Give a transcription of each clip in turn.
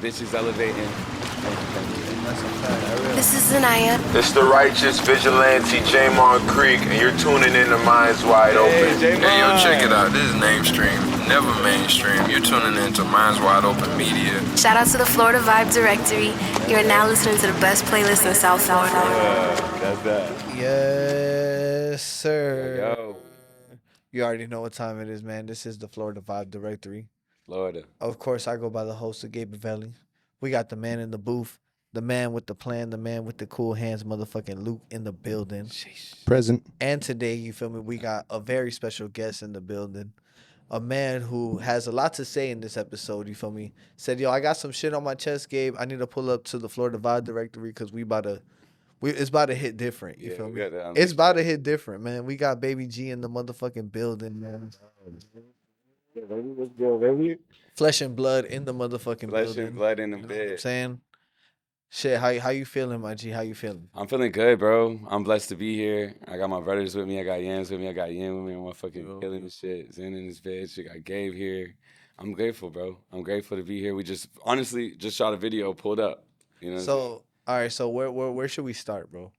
Bitches elevating. That's a fact. This is Zanaya. It's the righteous vigilante Jamon Creek, and you're tuning in to Minds Wide Open. Hey, Yo, check it out. This is Namestream, never mainstream. You're tuning in to Minds Wide Open Media. Shout out to the Florida Vibe Directory. You are now listening to the best playlist in South Florida. That's that. Yes, sir. Yo, You already know what time it is, man. This is the Florida Vibe Directory. Florida. Of course, I go by the host of BabyG. We got the man in the booth, the man with the plan, the man with the cool hands, motherfucking Luke in the building. Present. And today, you feel me, we got a very special guest in the building. A man who has a lot to say in this episode, you feel me? Said, yo, I got some shit on my chest, Gabe. I need to pull up to the Florida Vibe Directory because it's about to hit different, you feel we me? got that on It's the about to hit different, man. We got BabyG in the motherfucking building, man. Let's go, baby. Flesh and blood in the motherfucking Flesh building. and blood in the You know what I'm bed. saying? Shit, how you feeling, my G? How you feeling? I'm feeling good, bro. I'm blessed to be here. I got my brothers with me. I got Yams with me. I got Yin with me. I'm motherfucking killing this shit. Zen in this bed. Shit got Gabe here. I'm grateful, bro. I'm grateful to be here. We just honestly just shot a video, pulled up. You know. So, all right. So where should we start, bro?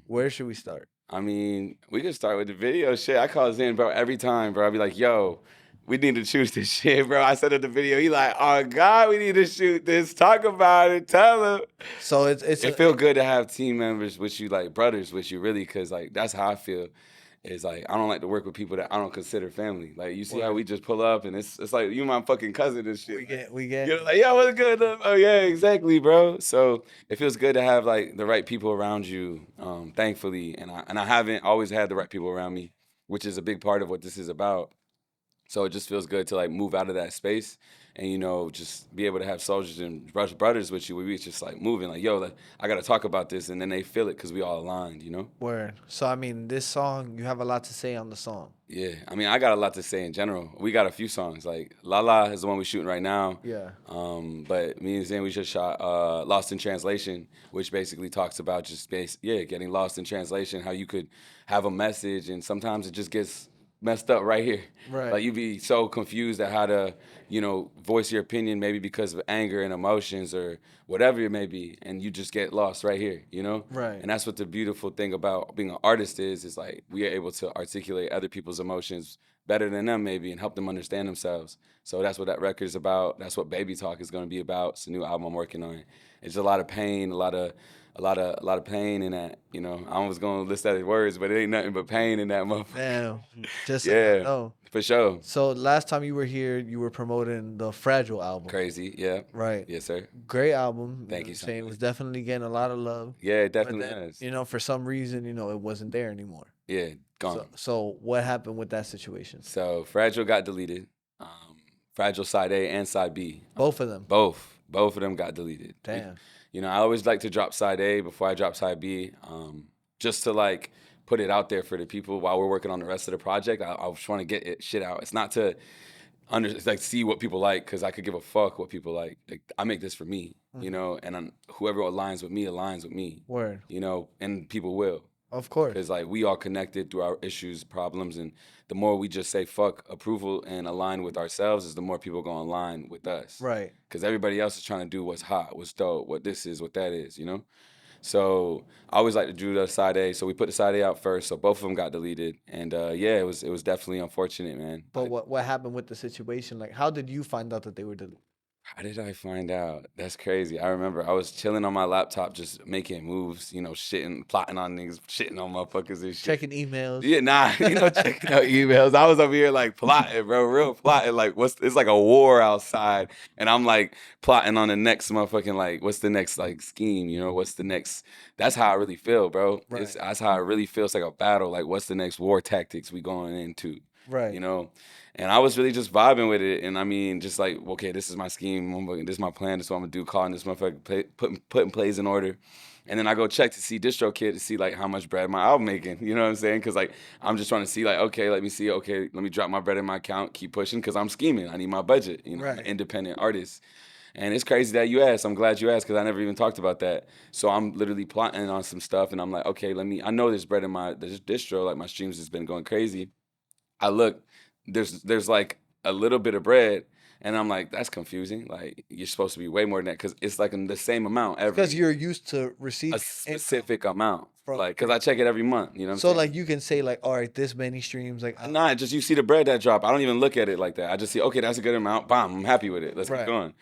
Where should we start? I mean, we can start with the video shit. I call Zen, bro, every time, bro. I be like, yo, we need to choose this shit, bro. I said in the video, he like, oh God, we need to shoot this. Talk about it. Tell him. So it feel good to have team members with you, like brothers with you, really, because like that's how I feel. It's like I don't like to work with people that I don't consider family. Like you see how we just pull up and it's like you my fucking cousin and shit. we get. You're like, yo, what's good? Oh yeah, exactly, bro. So it feels good to have like the right people around you. Thankfully, and I haven't always had the right people around me, which is a big part of what this is about. So it just feels good to like move out of that space and, you know, just be able to have soldiers and brothers with you where we just like moving like, yo, like, I got to talk about this. And then they feel it because we all aligned, you know? Word. So, I mean, this song, you have a lot to say on the song. Yeah. I mean, I got a lot to say in general. We got a few songs. Like La La is the one we're shooting right now. Yeah. But me and Zen, we just shot Lost in Translation, which basically talks about just, getting lost in translation, how you could have a message and sometimes it just gets messed up right here. Right. Like you be so confused at how to, you know, voice your opinion maybe because of anger and emotions or whatever it may be, and you just get lost right here, you know? Right. And that's what the beautiful thing about being an artist is like we are able to articulate other people's emotions better than them maybe and help them understand themselves. So that's what that record is about. That's what Baby Talk is going to be about. It's a new album I'm working on. It's a lot of pain, a lot of pain in that, you know. I was gonna list that as words, but it ain't nothing but pain in that motherfucker. Damn. Just Yeah. no. For sure. So last time you were here, you were promoting the Fragile album. Crazy, yeah. Right. Yes, sir. Great album. Thank know you what so I'm saying? It much. was definitely getting a lot of love. Yeah, it But definitely then, is. you know, for some reason, you know, it wasn't there anymore. Yeah, gone. So what happened with that situation? So Fragile got deleted. Fragile side A and side B. Both of them. Both of them got deleted. Damn. You know, I always like to drop side A before I drop side B, just to like put it out there for the people while we're working on the rest of the project. I was trying to get shit out. It's not to it's like see what people like because I could give a fuck what people like. Like I make this for me, you know, and whoever aligns with me. Word. You know, and people will. Of course. Because like we all connected through our issues, problems, and the more we just say fuck approval and align with ourselves is the more people gonna align with us. Right. Because everybody else is trying to do what's hot, what's dope, what this is, what that is, you know? So I always like to do the side A. So we put the side A out first. So both of them got deleted. And yeah, it was definitely unfortunate, man. But what happened with the situation? Like, how did you find out that they were deleted? How did I find out? That's crazy. I remember I was chilling on my laptop just making moves, you know, shitting, plotting on niggas, shitting on motherfuckers and shit. Checking emails. Yeah, nah, you know, checking out emails. I was over here like plotting, bro, real plotting. Like, it's like a war outside, and I'm like plotting on the next motherfucking like, what's the next like scheme? You know, what's the next? That's how I really feel, bro. Right. That's how I really feel. It's like a battle. Like, what's the next war tactics we going into? Right. You know, and I was really just vibing with it, and I mean, just like, okay, this is my scheme. This is my plan. This is what I'm gonna do. Calling this motherfucker, putting plays in order. And then I go check to see DistroKid to see like how much bread my album making. You know what I'm saying? Because like I'm just trying to see like, okay, let me see. Okay, let me drop my bread in my account, keep pushing because I'm scheming. I need my budget. You know, I'm an independent artist. And it's crazy that you asked. I'm glad you asked because I never even talked about that. So I'm literally plotting on some stuff, and I'm like, okay, I know there's bread in my distro. Like my streams has been going crazy. I look, there's like a little bit of bread, And I'm like, that's confusing. Like, you're supposed to be way more than that because it's like the same amount every Because you're used to a receiving income specific amount. from. Like, because I check it every month. You know what I'm So saying? like you can say like, all right, this many streams, like Nah, just you see the bread that drop. I don't even look at it like that. I just see, okay, that's a good amount. Bam, I'm happy with it. Let's Right. keep going.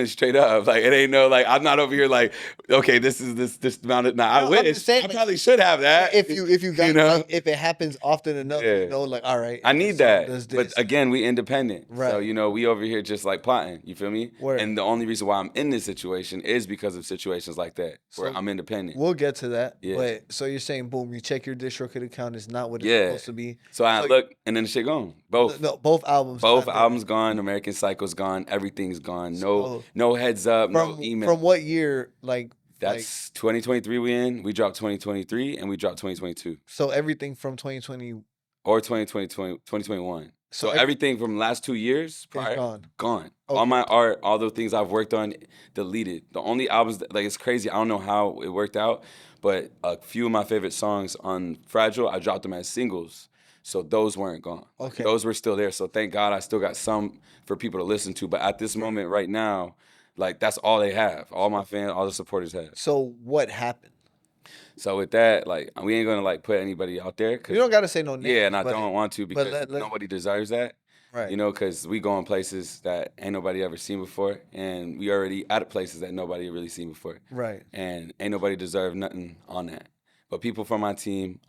Straight up. Like, it ain't no, like, I'm not over here like, okay, this is this amount of, nah, I No, I'm wish. just saying, I like, probably should have that. if you got, you know? like, if it happens often enough, Yeah. you know, like all right, I this need song that. does But this. again, we independent. So, Right. you know, we over here just like plotting. You feel me? Word. And the only reason why I'm in this situation is because of situations like that where So I'm independent. We'll get to that. Yeah. But so you're saying, boom, you check your DistroKid account, it's not what it's Yeah. supposed to be. So I So- look, and then the shit gone. Both. No, both albums. Both not there. albums gone. American Psycho's gone. Everything's gone. No, So, no heads up. No From email. from what year? Like That's 2023. We in. We dropped 2023, and we dropped 2022 so everything from 2020 or 2021. So every- everything from last 2 years prior, gone. gone. Okay. All my art, all the things I've worked on, deleted. The only albums that, like, it's crazy. I don't know how it worked out, but a few of my favorite songs on Fragile, I dropped them as singles. So those weren't gone. Like, Okay. those were still there. So thank God I still got some for people to listen to. But at this moment right now, like, that's all they have. All my fans, all the supporters have. So what happened? So with that, like, we ain't gonna like put anybody out there. You don't gotta say no names. Yeah, and I but- don't want to because let- nobody deserves that. Right. You know, because we go in places that ain't nobody ever seen before, and we already at places that nobody really seen before, Right. and ain't nobody deserve nothing on that. But people from my team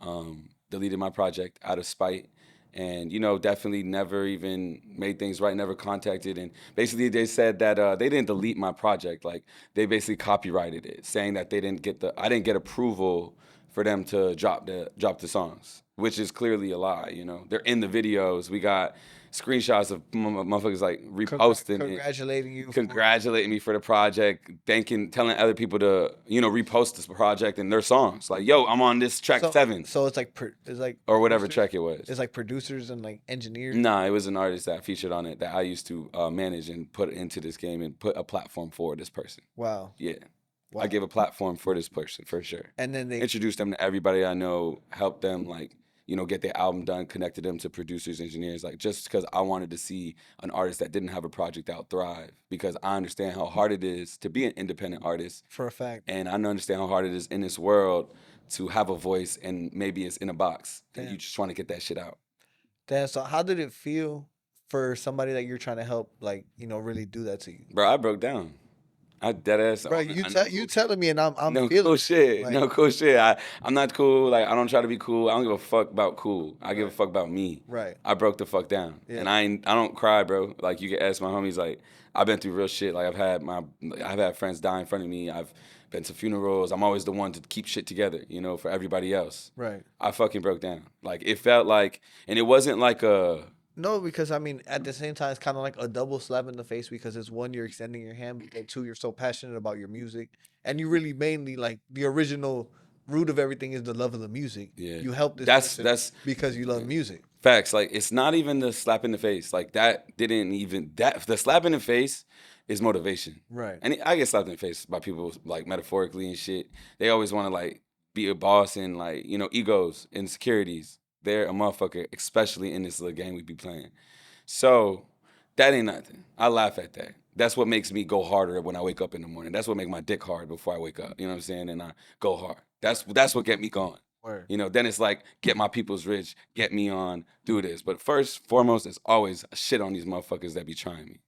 deleted my project out of spite, and, you know, definitely never even made things right, never contacted, and basically they said that they didn't delete my project, like they basically copyrighted it, saying that I didn't get approval for them to drop the songs, which is clearly a lie. You know, they're in the videos. We got screenshots of motherfuckers like reposting it, Congratulating you. congratulating me for the project, telling other people to, you know, repost this project and their songs. Like, yo, I'm on this track 7 So it's like or whatever producers- track it was. It's like producers and like engineers. Nah, it was an artist that featured on it that I used to manage and put into this game and put a platform for this person. Wow. Yeah. Wow. I give a platform for this person for sure. And then they Introduced them to everybody I know, helped them, like, you know, get their album done, connected them to producers, engineers, like, just because I wanted to see an artist that didn't have a project out thrive, because I understand how hard it is to be an independent artist, for a fact. and I understand how hard it is in this world to have a voice and maybe it's in a box and Damn. you just trying to get that shit out. Damn, so how did it feel for somebody that you're trying to help, like, you know, really do that to you? Bro, I broke down. I dead ass. Bro, you telling me and I'm no feeling cool it. shit. Like- No cool shit. I'm not cool. Like, I don't try to be cool. I don't give a fuck about cool. I give a fuck about me. Right. I broke the fuck down. Yeah. And I don't cry, bro. Like, you can ask my homies, like, I've been through real shit. Like, I've had friends die in front of me. I've been to funerals. I'm always the one to keep shit together, you know, for everybody else. Right. I fucking broke down. Like, it felt like, and it wasn't like a, No, because I mean, at the same time, it's kind of like a double slap in the face because it's one, you're extending your hand, but two, you're so passionate about your music, and you really mainly like the original root of everything is the love of the music. Yeah. You help this. That's- person that's- because you love music. facts. Like, it's not even the slap in the face. Like, the slap in the face is motivation. Right. And I get slapped in the face by people, like, metaphorically and shit. They always want to, like, be a boss and, like, you know, egos, insecurities. They're a motherfucker, especially in this little game we be playing. So that ain't nothing. I laugh at that. That's what makes me go harder when I wake up in the morning. That's what makes my dick hard before I wake up. You know what I'm saying? And I go hard. That's what get me going. Word. You know, then it's like, get my people's rich, get me on, do this. But first, foremost, it's always shit on these motherfuckers that be trying me.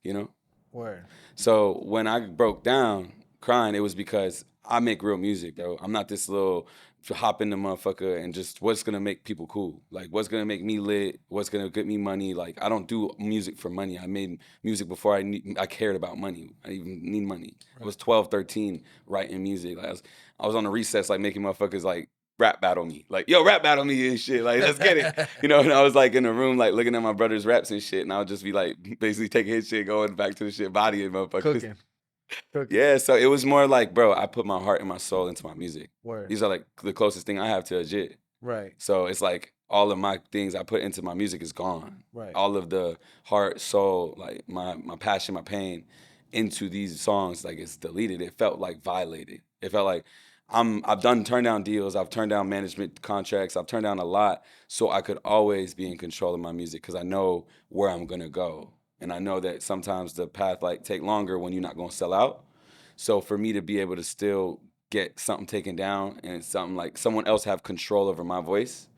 You know? Word. So when I broke down crying, it was because I make real music, though. I'm not this little hop in the motherfucker and just what's gonna make people cool. Like, what's gonna make me lit, what's gonna get me money. Like, I don't do music for money. I made music before I cared about money. I even need money. I was 12, 13 writing music. Like, I was on the recess, like, making motherfuckers, like, rap battle me. Like, yo, rap battle me and shit. Like, let's get it. You know, and I was, like, in the room, like, looking at my brother's raps and shit, and I would just be, like, basically taking his shit, going back to the shit, bodying motherfuckers. Cooking. Yeah, so it was more like, bro, I put my heart and my soul into my music. Word. These are, like, the closest thing I have to a jit. Right. So it's like all of my things I put into my music is gone. Right. All of the heart, soul, like my passion, my pain into these songs, like, it's deleted. It felt like violated. It felt like I've turned down deals. I've turned down management contracts. I've turned down a lot so I could always be in control of my music because I know where I'm gonna go. And I know that sometimes the path like take longer when you're not gonna sell out. So for me to be able to still get something taken down and something like someone else have control over my voice,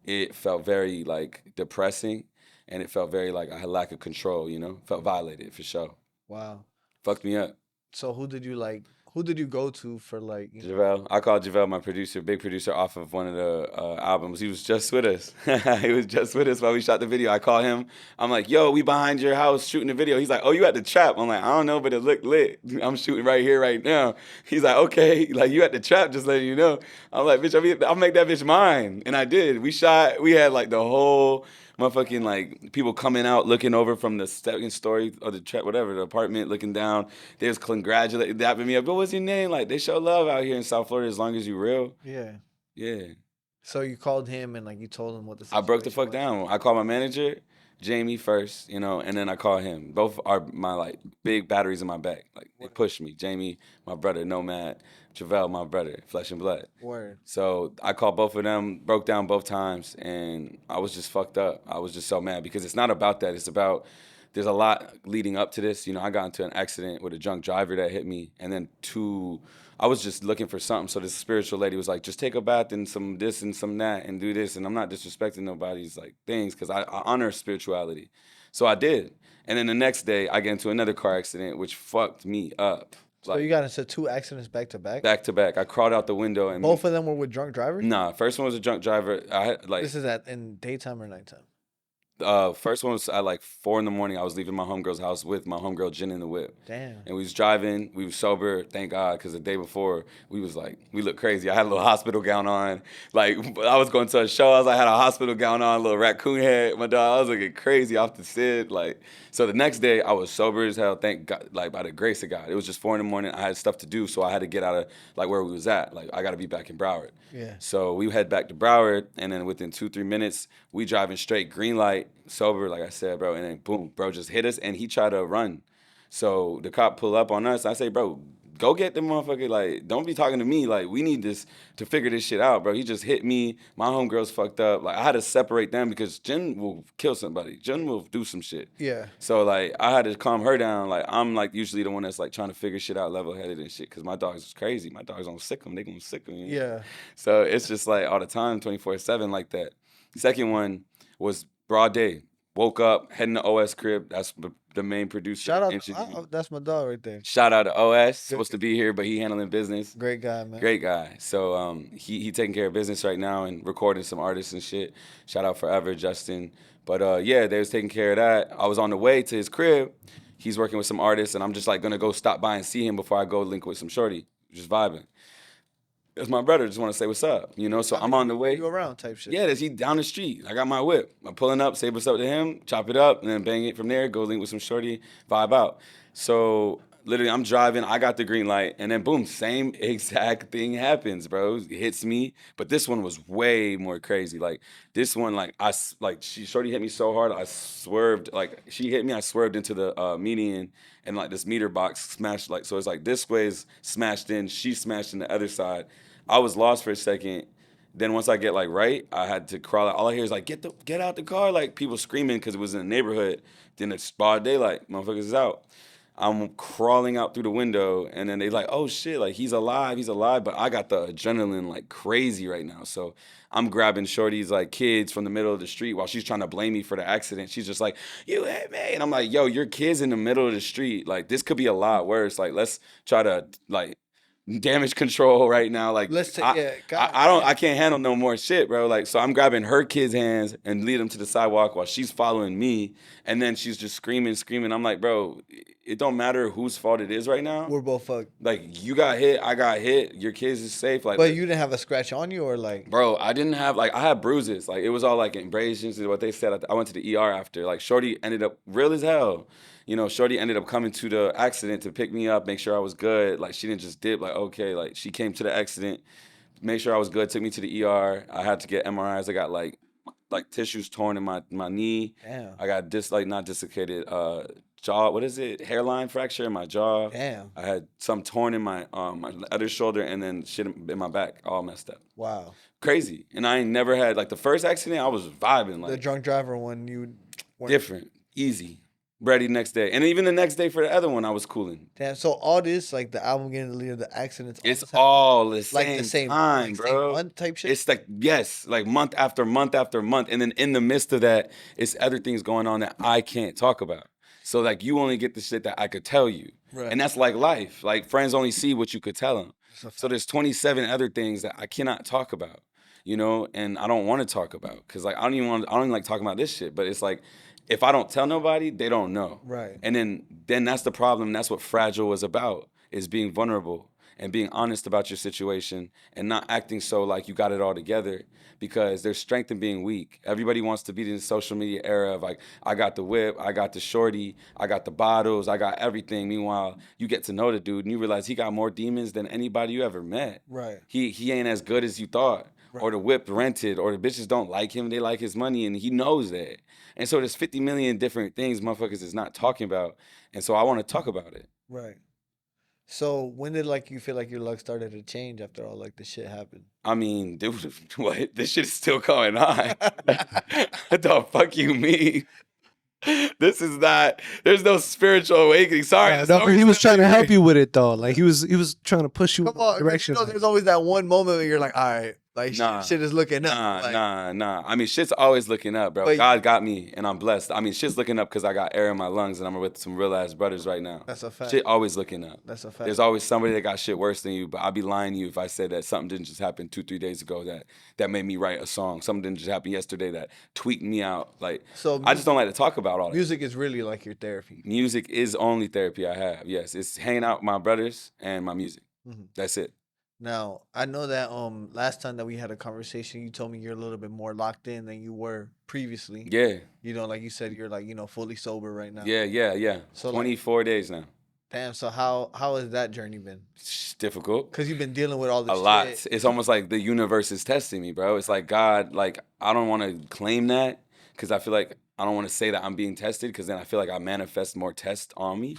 it felt very like depressing, and it felt very like I had lack of control. Felt violated for sure. Wow. Fucked me up. So who did you like? Who did you go to for like? Javelle. I called Javelle my producer, big producer, off of one of the albums. He was just with us. He was just with us while we shot the video. I call him. I'm like, yo, we behind your house shooting the video. He's like, oh, you at the trap? I'm like, I don't know, but it looked lit. I'm shooting right here, right now. He's like, okay, like you at the trap, just letting you know. I'm like, bitch, I'll make that bitch mine. And I did. We shot, we had like the whole motherfucking like people coming out looking over from the second story or the trap, whatever, the apartment, looking down. They was congratulating, dapping me up. But what's your name? Like they show love out here in South Florida as long as you real. Yeah. Yeah. So you called him and like you told him what the I broke the situation fuck was? down. I called my manager, Jamie first, and then I called him. Both are my like big batteries in my back. Like they pushed me. Jamie, my brother, Nomad, Travell, my brother, flesh and blood. Word. So I called both of them, broke down both times, and I was just fucked up. I was just so mad because it's not about that. It's about there's a lot leading up to this. I got into an accident with a drunk driver that hit me, and then I was just looking for something. So this spiritual lady was like, just take a bath and some this and some that and do this. And I'm not disrespecting nobody's like things because I honor spirituality. So I did. And then the next day I get into another car accident, which fucked me up. So you got into 2 accidents back to back? Back to back. I crawled out the window and Both of them were with drunk drivers? Nah, first one was a drunk driver. I had like This is in daytime or nighttime? first one was at like 4 a.m. I was leaving my homegirl's house with my homegirl Jen in the whip. Damn. And we was driving. We was sober, thank God, because the day before we was like, we looked crazy. I had a little hospital gown on. Like I was going to a show. I had a hospital gown on, a little raccoon head. My dog, I was looking crazy off the sit. Like so, the next day I was sober as hell. Thank God, like by the grace of God. It was just 4 a.m. I had stuff to do, so I had to get out of like where we was at. Like I got to be back in Broward. Yeah. So we head back to Broward, and then within 2-3 minutes, we driving straight green light, sober, like I said, bro, and then boom, bro just hit us, and he tried to run. So the cop pull up on us. I say, bro, go get the motherfucker. Like, don't be talking to me. Like, we need this to figure this shit out, bro. He just hit me. My homegirl's fucked up. Like, I had to separate them because Jen will kill somebody. Jen will do some shit. Yeah. So, like, I had to calm her down. Like, I'm, like, usually the one that's, like, trying to figure shit out level-headed and shit because my dog's is crazy. My dog's gonna sick them. They gonna sick them. Yeah. So, it's just, like, all the time, 24/7 like that. Second one was broad day. Woke up, heading to OS crib. That's the main producer. Shout out. engineer. That's my dog right there. Shout out to OS. Supposed to be here, but he handling business. Great guy, man. Great guy. So he taking care of business right now and recording some artists and shit. Shout out Forever, Justin. But yeah, they was taking care of that. I was on the way to his crib. He's working with some artists, and I'm just like gonna go stop by and see him before I go link with some shorty. Just vibing. It's my brother. Just want to say what's up, So I'm on the way. You around type shit. Yeah, he down the street. I got my whip. I'm pulling up, say what's up to him, chop it up, and then bang it from there. Go link with some shorty, vibe out. So literally, I'm driving. I got the green light, and then boom, same exact thing happens, bro. It hits me, but this one was way more crazy. Like this one, shorty hit me so hard, I swerved. Like she hit me, I swerved into the median, and like this meter box smashed. Like so, it's like this way is smashed in. She smashed in the other side. I was lost for a second. Then once I get like right, I had to crawl out. All I hear is like, get out the car, like people screaming because it was in the neighborhood. Then it's broad daylight, motherfuckers is out. I'm crawling out through the window, and then they like, oh shit, like he's alive. But I got the adrenaline like crazy right now. So I'm grabbing shorty's like kids from the middle of the street while she's trying to blame me for the accident. She's just like, you hit me. And I'm like, yo, your kid's in the middle of the street. Like this could be a lot worse. Like let's try to like damage control right now. Like I can't handle no more shit, bro. Like so I'm grabbing her kid's hands and lead them to the sidewalk while she's following me, and then she's just screaming. I'm like, bro, it don't matter whose fault it is right now. We're both fucked. Like you got hit, I got hit. Your kids is safe. Like, but you didn't have a scratch on you or like? Bro, I didn't have I had bruises. Like it was all like abrasions is what they said. I went to the ER after. Like shorty ended up real as hell. Shorty ended up coming to the accident to pick me up, make sure I was good. Like, she didn't just dip. Like, okay. Like, she came to the accident, make sure I was good, took me to the ER. I had to get MRIs. I got, like tissues torn in my knee. Damn. I got, not dislocated, jaw, what is it? Hairline fracture in my jaw. Damn. I had some torn in my other shoulder and then shit in my back, all messed up. Wow. Crazy. And I ain't never had, like, the first accident, I was vibing. Like the drunk driver one, you different, easy. Ready next day. And even the next day for the other one, I was cooling. Damn. So all this, like the album getting deleted, the accidents, It's this happened, all the like same, the same time, like, bro. same month type shit. It's like, yes, like month after month after month. And then in the midst of that, it's other things going on that I can't talk about. So like you only get the shit that I could tell you. Right. And that's like life. Like friends only see what you could tell them. So So there's 27 other things that I cannot talk about, you know, and I don't want to talk about because like I don't even like talking about this shit. But it's like if I don't tell nobody, they don't know. Right. And then that's the problem. That's what Fragile was about, is being vulnerable and being honest about your situation and not acting so like you got it all together, because there's strength in being weak. Everybody wants to be in the social media era of like, I got the whip, I got the shorty, I got the bottles, I got everything. Meanwhile, you get to know the dude and you realize he got more demons than anybody you ever met. Right. He ain't as good as you thought. Right. Or the whip rented, or the bitches don't like him, they like his money, and he knows that. And so there's 50 million different things motherfuckers is not talking about. And so I want to talk about it. Right. So when did like you feel like your luck started to change after all like the shit happened? I mean, dude, what? This shit is still going on. What the fuck you mean? This is not, there's no spiritual awakening. Sorry. Yeah, it's no, no but he was trying to help spiritual you with it though. Like he was trying to push you Come in on, the 'cause direction. you know, there's always that one moment where you're like, all right, like Nah. shit is looking up. Nah, like, nah. I mean, shit's always looking up, bro. But- God got me, and I'm blessed. I mean, shit's looking up because I got air in my lungs, and I'm with some real ass brothers right now. That's a fact. Shit always looking up. That's a fact. There's always somebody that got shit worse than you, but I'd be lying to you if I said that something didn't just happen 2-3 days ago that made me write a song. Something didn't just happen yesterday that tweaked me out. Like, So I just don't like to talk about all that. music is really like your therapy. Music is only therapy I have. Yes, it's hanging out with my brothers and my music. Mhm. That's it. Now, I know that last time that we had a conversation, you told me you're a little bit more locked in than you were previously. Yeah, You know, like you said, you're like, fully sober right now. yeah. So, like- 24 days now. Damn. So how has that journey been? It's difficult. Because you've been dealing with all this A lot. shit. It's almost like the universe is testing me, bro. It's like God, like I don't want to claim that because I feel like I don't want to say that I'm being tested because then I feel like I manifest more tests on me.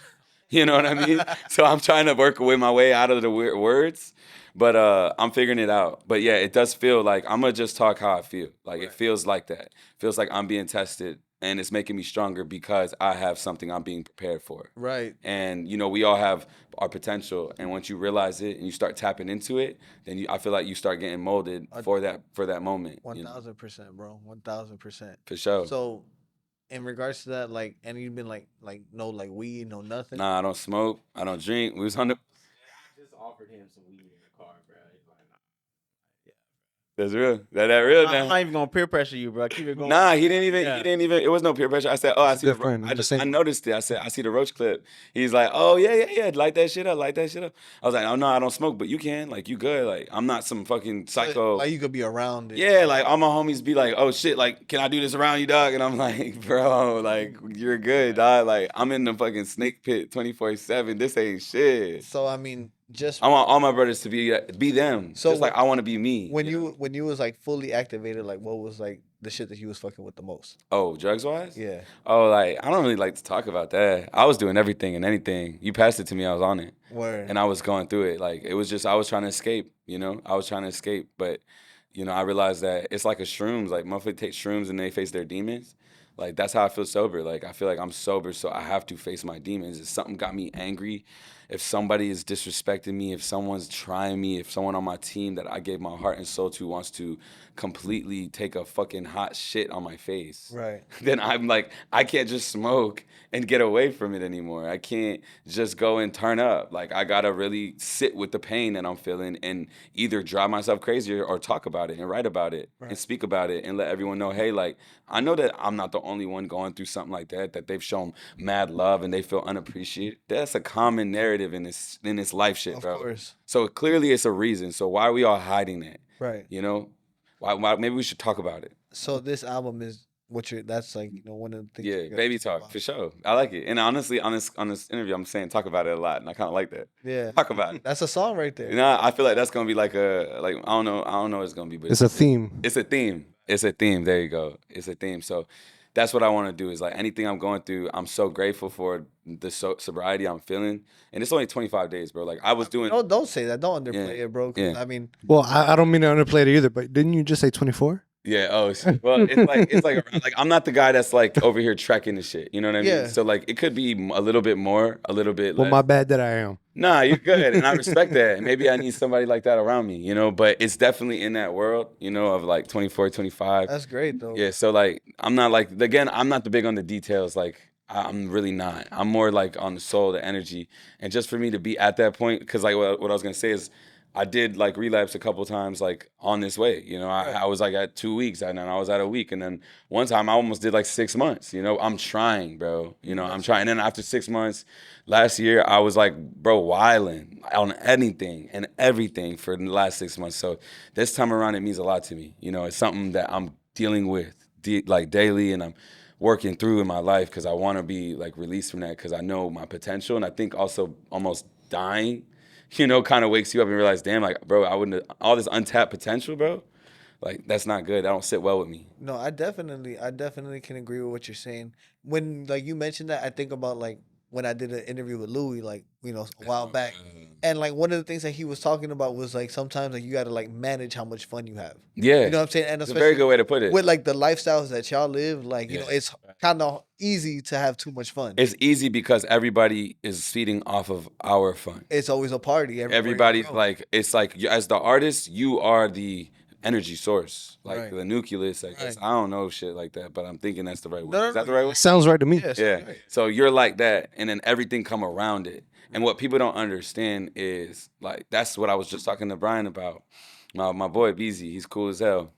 You know what I mean? So I'm trying to work my way out of the weird words, but I'm figuring it out. But yeah, it does feel like I'm gonna just talk how I feel. Like it feels like that. Feels like I'm being tested, and it's making me stronger because I have something I'm being prepared for. Right. And we all have our potential, and once you realize it and you start tapping into it, then I feel like you start getting molded for that moment. 1,000%, bro. 1,000%. For sure. So, in regards to that, like, and you've been like no like weed, no nothing. Nah, I don't smoke. I don't drink. We was on the. I just offered him some weed in the car, bro. He's like, nah. That's real. That real I'm now. not even gonna peer pressure you, bro. Keep it going. Nah, he didn't even. Yeah. He didn't even. It was no peer pressure. I said, "Oh, I see the good friend. I I'm the just same. I noticed it. I said, I see the Roach clip." He's like, "Oh yeah. Light that shit up. Light that shit up." I was like, "Oh no, I don't smoke, but you can. Like you good. Like I'm not some fucking psycho." Like you could be around it. Yeah, like all my homies be like, "Oh shit, like can I do this around you, dog?" And I'm like, "Bro, like you're good, dog. Like I'm in the fucking snake pit 24/7. This ain't shit." So I mean, just I want all my brothers to be them. So Just like I want to be me. when you was like fully activated, like what was like the shit that you was fucking with the most? Oh, drugs wise? Yeah. Oh, like I don't really like to talk about that. I was doing everything and anything. You passed it to me, I was on it. Word. And I was going through it. Like it was just I was trying to escape, I was trying to escape. But, I realized that it's like a shrooms. Like motherfuckers take shrooms and they face their demons. Like that's how I feel sober. Like I feel like I'm sober, so I have to face my demons. If something got me angry, if somebody is disrespecting me, if someone's trying me, if someone on my team that I gave my heart and soul to wants to completely take a fucking hot shit on my face, Right. then I'm like, I can't just smoke and get away from it anymore. I can't just go and turn up. Like I gotta really sit with the pain that I'm feeling and either drive myself crazy or talk about it and write about it and speak about it and let everyone know, hey, like I know that I'm not the only one going through something like that they've shown mad love and they feel unappreciated. That's a common narrative in this life shit, Of bro. course. So clearly it's a reason. So why are we all hiding that? Right. Why maybe we should talk about it. So this album is that's like, one of the things. Yeah, you're gonna baby talk talk about. for sure. I like it, and honestly, on this interview, I'm saying talk about it a lot, and I kind of like that. Yeah. Talk about it. That's a song right there. I feel like that's gonna be like I don't know what it's gonna be, but It's a theme. It's a theme. It's a theme. There you go. It's a theme. So that's what I want to do. Is like anything I'm going through, I'm so grateful for the sobriety I'm feeling, and it's only 25 days, bro. Like I was doing. Don't say that. Don't underplay Yeah. it, bro. 'Cause, Yeah. I mean, Well, I don't mean to underplay it either, but didn't you just say 24? Yeah. Oh, well, it's like around, like I'm not the guy that's like over here trekking the shit. You know what I mean? Yeah. So like it could be a little bit more, a little bit Well, less. my bad that I am. Nah, you're good, and I respect that. And maybe I need somebody like that around me, you know. But it's definitely in that world, you know, of like 24, 25. That's great though. Yeah. So like I'm not like again, I'm not the big on the details. Like I'm really not. I'm more like on the soul, the energy, and just for me to be at that point, because like what I was gonna say is. I did like relapse a couple times like on this way. You know, I was like at 2 weeks and then I was at a week. And then one time I almost did like 6 months. You know, I'm trying, bro. You know, I'm trying. And then after 6 months, last year, I was like, bro, wilding on anything and everything for the last 6 months. So this time around, it means a lot to me. You know, it's something that I'm dealing with like daily and I'm working through in my life because I want to be like released from that because I know my potential. And I think also almost dying you know, kind of wakes you up and realize, damn, like, bro, I wouldn't all this untapped potential, bro. Like, that's not good. That don't sit well with me. No, I definitely can agree with what you're saying. When like you mentioned that, I think about like when I did an interview with Louis, like a while back, and like one of the things that he was talking about was like sometimes like you got to like manage how much fun you have. Yeah, You know what I'm saying? And it's a very good way to put it. with like the lifestyles that y'all live, like you Yeah. know, it's kind of easy to have too much fun. It's easy because everybody is feeding off of our fun. It's always a party. Everywhere you Everybody's go. like, it's like as the artist, you are the energy source, like Right. the nucleus. I guess Right. I don't know shit like that, but I'm thinking that's the right word. No, Is that no, the right word? Sounds right to me. Yes, Yeah. right. So you're like that, and then everything come around it. And what people don't understand is like that's what I was just talking to Brian about. My boy BZ, he's cool as hell.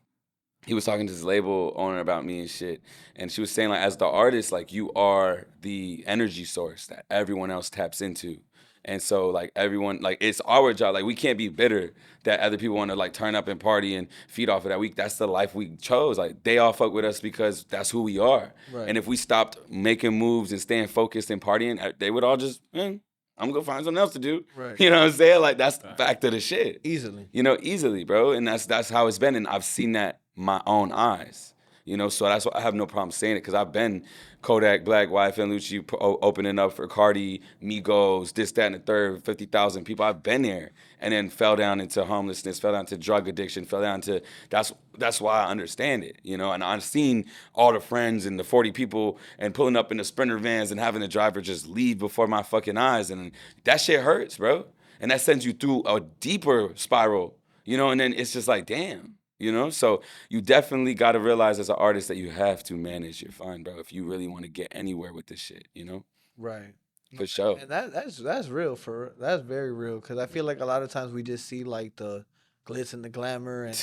He was talking to his label owner about me and shit, and she was saying like, as the artist, like you are the energy source that everyone else taps into. And so like everyone like it's our job like we can't be bitter that other people want to like turn up and party and feed off of that. That's the life we chose. Like they all fuck with us because that's who we are. Right. And if we stopped making moves and staying focused and partying, they would all just I'm gonna find something else to do. Right. You know what I'm saying? Like that's the fact of the shit. Easily. You know, easily, bro. And that's how it's been. And I've seen that my own eyes. You know, so that's why I have no problem saying it because I've been Kodak Black, YFN Lucci opening up for Cardi, Migos, this, that, and the third, 50,000 people. I've been there and then fell down into homelessness, fell down to drug addiction, fell down to that's why I understand it, you know. And I've seen all the friends and the 40 people and pulling up in the Sprinter vans and having the driver just leave before my fucking eyes, and that shit hurts, bro. And that sends you through a deeper spiral, you know. And then it's just like, damn. You know, so you definitely got to realize as an artist that you have to manage your fun, bro. If you really want to get anywhere with this shit, you know, Right. for sure. And that's real that's very real because I feel like a lot of times we just see like the glitz and the glamour and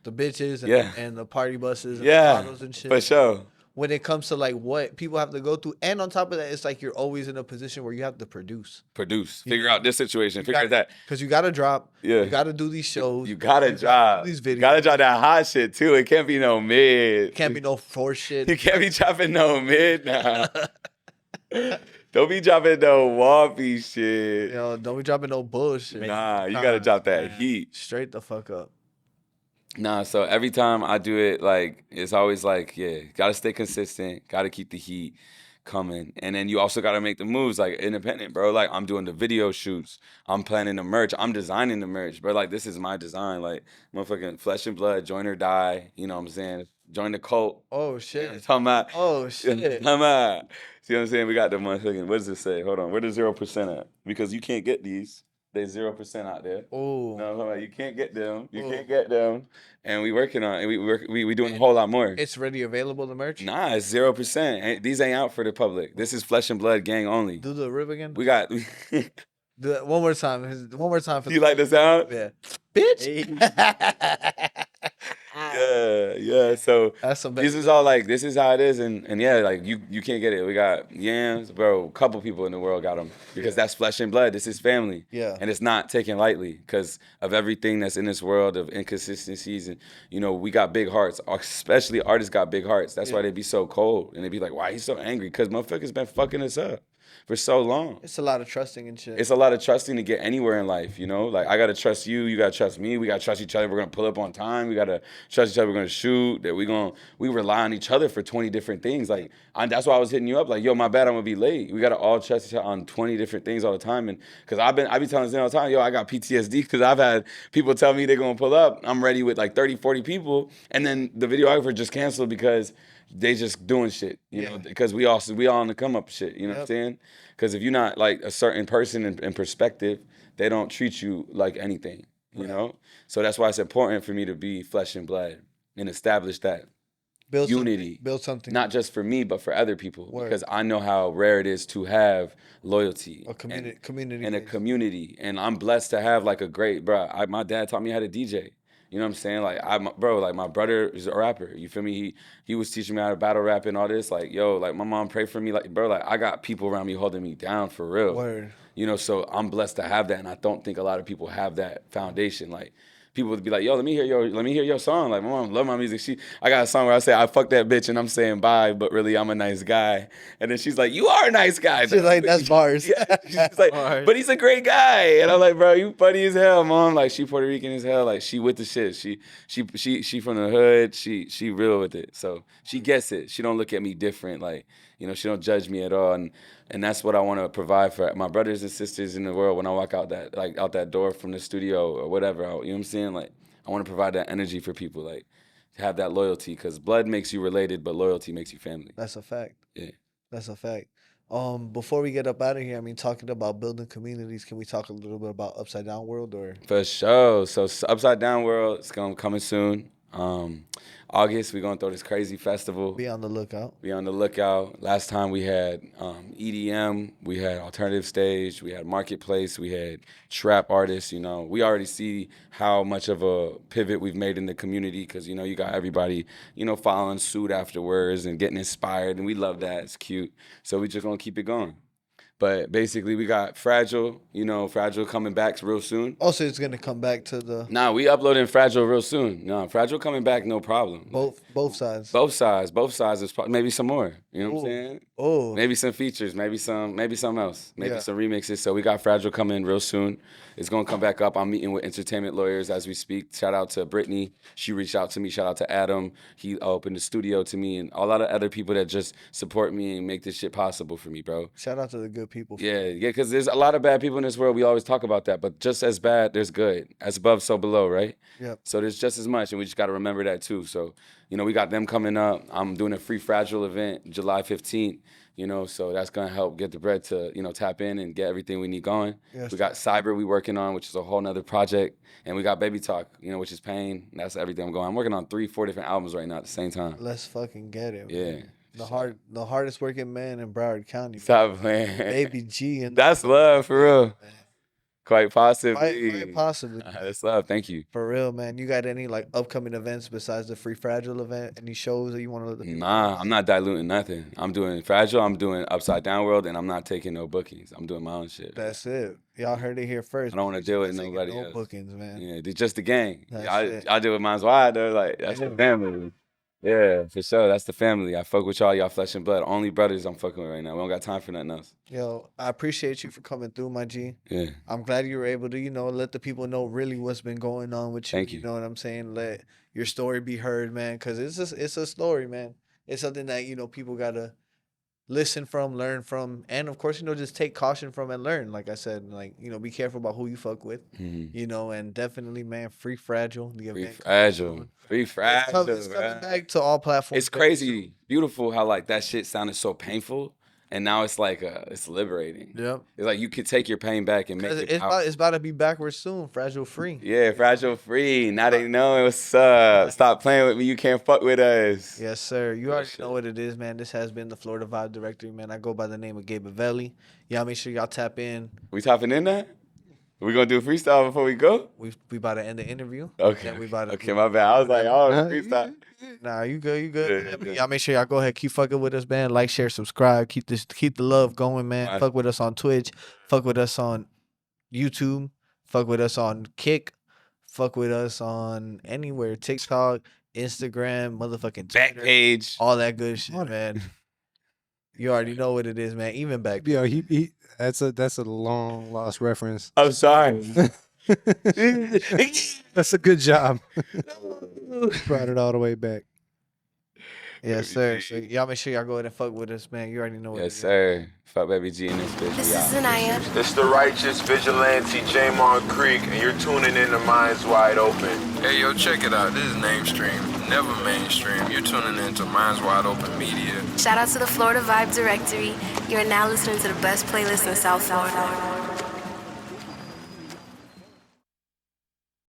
the bitches and, Yeah. and the party buses and Yeah, the bottles and shit. for sure. When it comes to like what people have to go through, and on top of that, it's like you're always in a position where you have to produce Produce, figure out this situation, figure got- that. because you got to drop. Yeah. You got to do these shows. You gotta drop. these You videos. gotta drop that hot shit too. It can't be no mid. Can't be no force shit. You can't be dropping no mid now. Don't be dropping no wampy shit. You know, don't be dropping no bullshit. Nah, you gotta drop that heat. Straight the fuck up. Nah, so every time I do it, like, it's always like, yeah, gotta stay consistent, gotta keep the heat coming. And then you also gotta make the moves, like, independent, bro. Like, I'm doing the video shoots, I'm planning the merch, I'm designing the merch, bro. Like, this is my design. Like, motherfucking flesh and blood, join or die, you know what I'm saying? Join the cult. Oh shit. Talking about, Oh shit. talking about. See what I'm saying? We got the motherfucking, what does it say? Hold on, where the 0% at? Because you can't get these. They 0% out there. Oh. No, hold on, you can't get them. You Oh. can't get them. And we working on it. We doing a whole lot more. It's ready available the merch. Nah, it's 0%. These ain't out for the public. This is flesh and blood gang only. Do the rip again. We got. Do it one more time. One more time for You like the sound? Yeah. Bitch. Yeah. So That's some this is all like this is how it is, and yeah, like you can't get it. We got yams, bro. A couple people in the world got them because that's flesh and blood. This is family. Yeah. And it's not taken lightly because of everything that's in this world of inconsistencies, and you know we got big hearts. Especially artists got big hearts. That's why they be so cold and they be like, why he's so angry? Because motherfuckers been fucking us up. for so long. It's a lot of trusting and shit. It's a lot of trusting to get anywhere in life, you know? Like, I got to trust you. You got to trust me. We got to trust each other. We're going to pull up on time. We got to trust each other. We're going to shoot. That we rely on each other for 20 different things. Like, that's why I was hitting you up. Like, yo, my bad, I'm going to be late. We got to all trust each other on 20 different things all the time. And because I be telling Zen all the time, yo, I got PTSD because I've had people tell me they're going to pull up. I'm ready with like 30, 40 people. And then the videographer just canceled because they just doing shit, you know, because we all on the come up shit, you know what I'm saying? Because if you're not like a certain person in perspective, they don't treat you like anything, you know? So that's why it's important for me to be flesh and blood and establish that unity. Build something. Not just for me, but for other people. Because I know how rare it is to have loyalty. A community. And a community. And I'm blessed to have like a great, my dad taught me how to DJ. You know what I'm saying? Like, my brother is a rapper. You feel me? He was teaching me how to battle rap and all this. Like, yo, like, my mom prayed for me. Like, bro, like, I got people around me holding me down for real. Word. You know, so I'm blessed to have that. And I don't think a lot of people have that foundation. Like, people would be like, yo, let me hear your song. Like, my mom love my music. I got a song where I say, I fuck that bitch and I'm saying bye, but really I'm a nice guy. And then she's like, you are a nice guy. She's like, that's bars. Yeah. She's like, but he's a great guy. And I'm like, bro, you funny as hell, mom. Like, she Puerto Rican as hell. Like, she with the shit. She from the hood. She real with it. So she gets it. She don't look at me different. Like, you know, she don't judge me at all. And that's what I want to provide for my brothers and sisters in the world when I walk out that door from the studio or whatever. You know what I'm saying? Like, I want to provide that energy for people, like, to have that loyalty, because blood makes you related, but loyalty makes you family. That's a fact. Yeah. That's a fact. Before we get up out of here, I mean, talking about building communities, can we talk a little bit about Upside Down World? Or For sure. So Upside Down World is coming soon. August, we're gonna throw this crazy festival. Be on the lookout. Be on the lookout. Last time we had EDM, we had alternative stage, we had marketplace, we had trap artists. You know, we already see how much of a pivot we've made in the community, because, you know, you got everybody, you know, following suit afterwards and getting inspired, and we love that. It's cute. So we just gonna keep it going. But basically, we got Fragile, Fragile coming back real soon. Also, it's going to come back to the... Nah, we uploading Fragile real soon. No, Fragile coming back, no problem. Both sides. Both sides is maybe some more. You know what I'm saying? Oh. Maybe some features, maybe something else, maybe some remixes. So we got Fragile coming real soon. It's gonna come back up. I'm meeting with entertainment lawyers as we speak. Shout out to Brittany. She reached out to me. Shout out to Adam. He opened the studio to me, and a lot of other people that just support me and make this shit possible for me, bro. Shout out to the good people. Yeah, because there's a lot of bad people in this world. We always talk about that, but just as bad, there's good. As above, so below, right? Yep. So there's just as much, and we just got to remember that too. So, we got them coming up. I'm doing a free Fragile event July 15th. So that's gonna help get the bread to, tap in and get everything we need going. Yes. We got Cyber we working on, which is a whole nother project, and we got Baby Talk, which is Pain. That's everything I'm going. I'm working on 3-4 different albums right now at the same time. Let's fucking get it. Yeah. Man. The hardest working man in Broward County. Stop playing. BabyG. And that's love for real. Quite possibly. Quite possibly. That's love. Thank you. For real, man. You got any upcoming events besides the free Fragile event? Any shows that you want to let the people know? I'm not diluting nothing. I'm doing Fragile. I'm doing Upside Down World, and I'm not taking no bookings. I'm doing my own shit. That's it. Y'all heard it here first. I don't want to deal with nobody else. No bookings, man. Yeah, just the gang. I deal with mine's wide though. Like, that's the family. Yeah, for sure. That's the family. I fuck with y'all flesh and blood. Only brothers I'm fucking with right now. We don't got time for nothing else. Yo, I appreciate you for coming through, my G. Yeah. I'm glad you were able to, let the people know really what's been going on with you. Thank you. You know what I'm saying? Let your story be heard, man, because it's a story, man. It's something that, people got to listen from, learn from, and of course, just take caution from and learn. Like I said, be careful about who you fuck with, and definitely, man, free Fragile. Free Fragile. It's coming back to all platforms. It's crazy, beautiful how that shit sounded so painful, and now it's it's liberating. Yep. It's like you could take your pain back and make it. It's about to be backwards soon. Fragile free. Yeah, Fragile free. Now they know what's up. Stop playing with me. You can't fuck with us. Yes, sir. You already know what it is, man. This has been the Florida Vibe Directory, man. I go by the name of BabyG. Y'all make sure y'all tap in. We tapping in that? We gonna do a freestyle before we go? We about to end the interview. Okay. We about to okay, my bad. I was like, freestyle. Nah, you good. Yeah, y'all make sure y'all go ahead, keep fucking with us, man. Like, share, subscribe. Keep the love going, man. Fuck with us on Twitch. Fuck with us on YouTube. Fuck with us on Kick. Fuck with us on anywhere. TikTok, Instagram, motherfucking Twitter, Backpage. all that good shit, man. You already know what it is, man. Even back. Yo, he that's a long lost reference. I'm sorry. That's a good job. Brought it all the way back. Yes, sir. So y'all make sure y'all go ahead and fuck with us, man. You already know what Yes, it is. sir. Fuck BabyG in this bitch. This We is out. Zanaya. It's the righteous vigilante Jamon Creek, and you're tuning in to Minds Wide Open. Hey, yo, check it out. This is Namestream, never mainstream. You're tuning into Minds Wide Open Media. Shout out to the Florida Vibe Directory. You are now listening to the best playlist in South Florida.